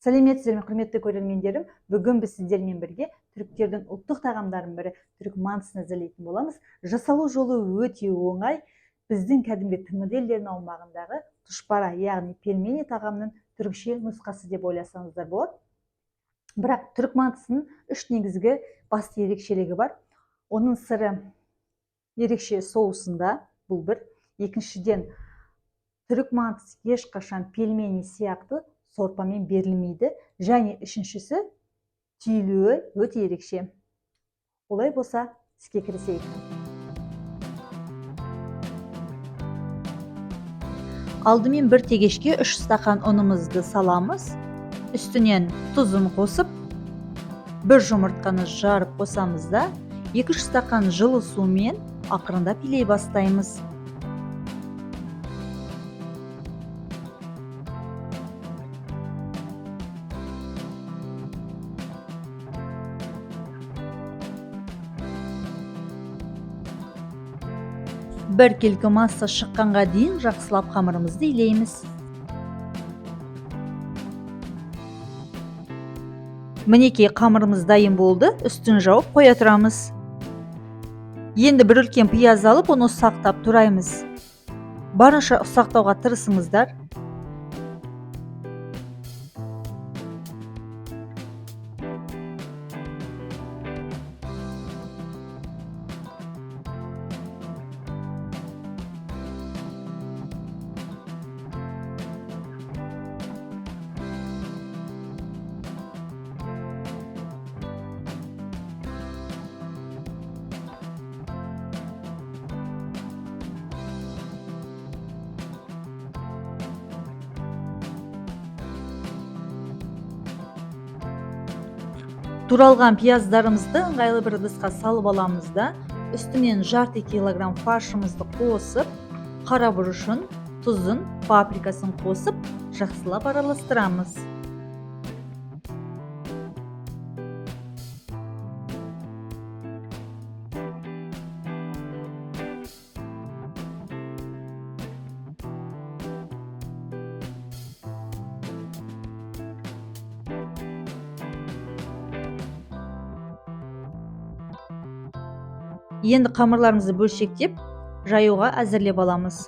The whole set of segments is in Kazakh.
Сәлеметсіздер ме, құрметті көрермендерім. Бүгін біз сіздермен бірге түріктердің ұлттық тағамдарын бірі түрік мантысын әзірлейтін боламыз. Жасалу жолы өте оңай. Біздің кәдімгі тмд елдерінің аумағындағы тұшпара, яғни пельмени тағамның түрікше нұсқасы деп ойласаңыздар болады. Бірақ түрік мантысының үш негізгі басты ерекшелігі бар. Оның сыры ерекше соусында, бұл бір. Екіншіден, түрік мантысы ешқашан пельмени сияқты сорпамен берілмейді. Және үшіншісі, түйілуі өте ерекше. Олай болса, іске кірісейік. Алдымен бір тегешке 3 стақан ұнымызды саламыз. Үстінен тұзын қосып, бір жұмыртқаны жарып қосамыз да, 2-3 стақан жылы сумен ақырындап илей бастаймыз. Бір келкі масса шыққанға дейін жақсылап қамырымызды илейміз. Мінекей қамырымыз дайын болды, үстін жауып қоя тұрамыз. Енді бір үлкен пияз алып, оны ұсақтап тураймыз. Барынша ұсақтауға тырысыңыздар. Туралған пияздарымызды ыңғайлы бір ыдысқа салып аламыз да, үстінен жарты килограмм фаршымызды қосып, қара бұрышын, тұзын, паприкасын қосып, жақсылап араластырамыз. Енді қамырларымызды бөлшектеп, жаюға әзірлеп аламыз.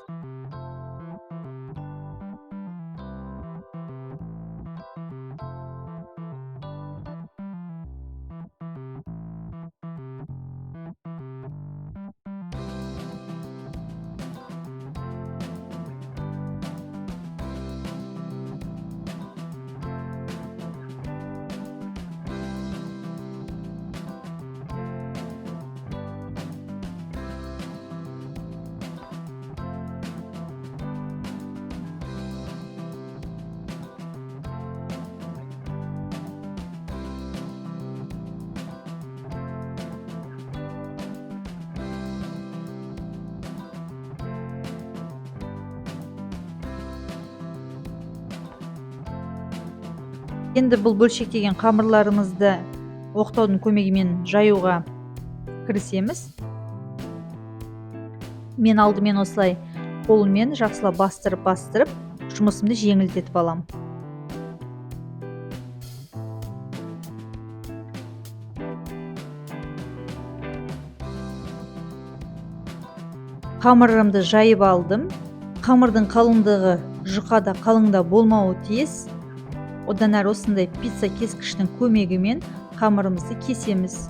Енді бұл бөлшектеген қамырларымызды оқтаудың көмегімен жаюға кірісеміз. Мен алдымен осылай қолыммен жақсылап бастырып, жұмысымды жеңілдетіп алам. Қамырымды жайып алдым. Қамырдың қалыңдығы жұқада қалыңда болмауы тиіс. Одан әрі осындай пицца кескіштің көмегімен қамырымызды кесеміз.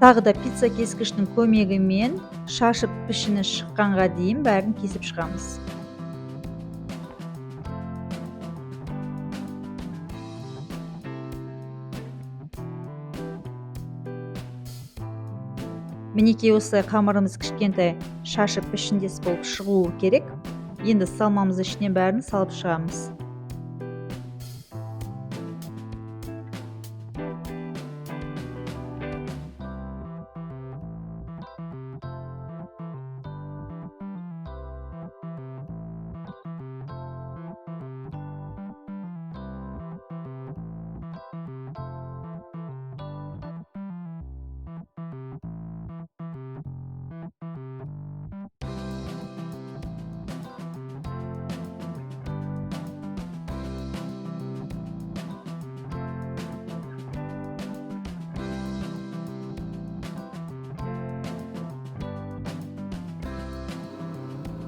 Тағы да пицца кескіштің көмегімен шашып пішіні шыққанға дейін бәрін кесіп шығамыз. Мінекей осы қамырымыз кішкентай шашып пішіндес болып шығуы керек. Енді салмамыз ішіне бәрін салып шығамыз.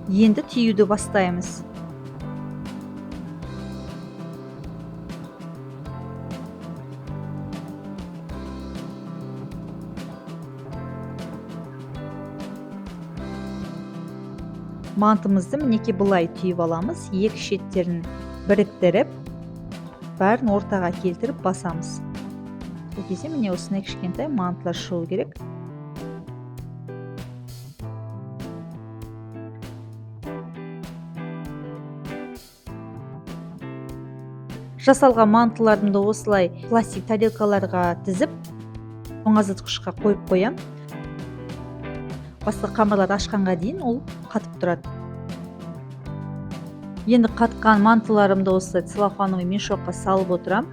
Енді түйуді бастаймыз. Мантымызды мінекей былай түйіп аламыз. Екі шеттерін біріктіріп, бәрін ортаға келтіріп басамыз. Сол кезде міне осындай кішкентай мантылар шығу керек. Жасалған мантыларымды осылай пластик тарелкаларға тізіп, тоңазытқышқа қойып қоям. Басқа қамырлар ашқанға дейін ол қатып тұрады. Енді қатқан мантыларымды осылай целлофановый мешокқа салып отырам.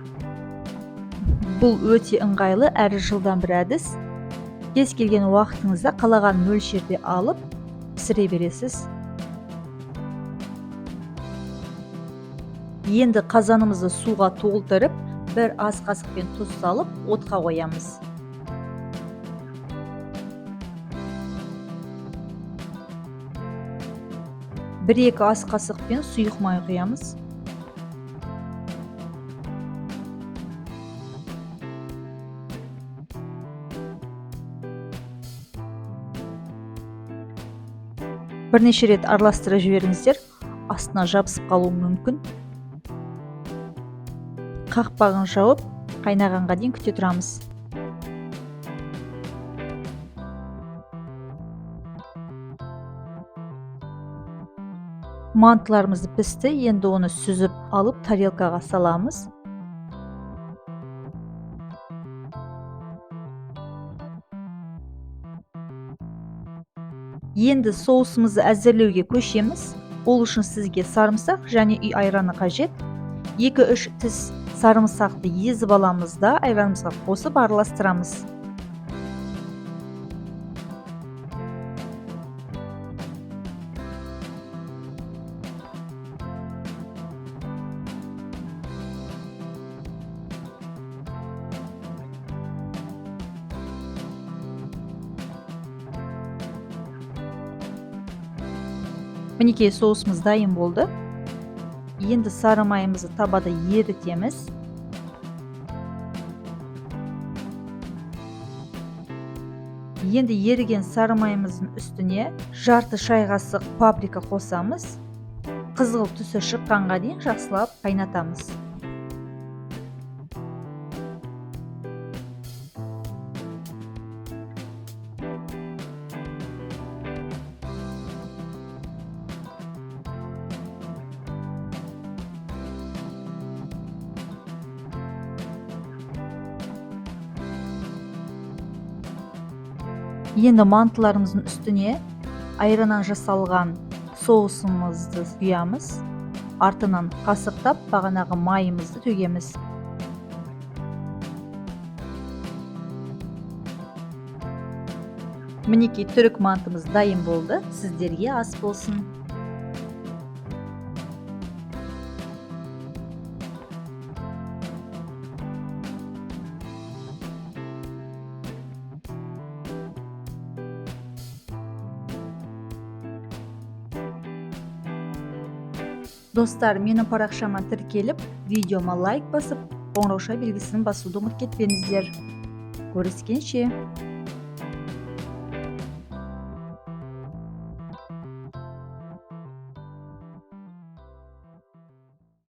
Бұл өте ыңғайлы әрі жылдам бір әдіс. Кез келген уақытыңызда қалаған мөлшерде алып пісіре бересіз. Енді қазанымызды суға толтырып, бір ас қасықпен тұз салып, отқа қоямыз. Бір-екі ас қасықпен сұйық май құямыз. Бірнеше рет араластыра жіберіңіздер, астына жабысып қалуы мүмкін. Қақпағын жауып, қайнағанға дейін күте тұрамыз. Мантыларымыз пісті, енді оны сүзіп алып тарелкаға саламыз. Енді соусымызды әзірлеуге көшеміз. Ол үшін сізге сарымсақ және үй айраны қажет. 2-3 тіс сарымсақты езіп аламыз да айранымызға қосып араластырамыз. Мінекей соусымыз дайын болды. Енді сары майымызды табада ерітеміз. Енді еріген сары майымыздың үстіне жарты шай қасық паприка қосамыз. Қызғылт түсі шыққанға дейін жақсылап қайнатамыз. Енді мантыларымыздың үстіне айраннан жасалған соусымызды құямыз. Артынан қасықтап бағанағы майымызды төгеміз. Мінекей түрік мантымыз дайын болды. Сіздерге ас болсын. Достар, менің парақшама тіркеліп, видеома лайк басып, қоңырауша белгісін басуды ұмытып кетпеңіздер. Көріскенше.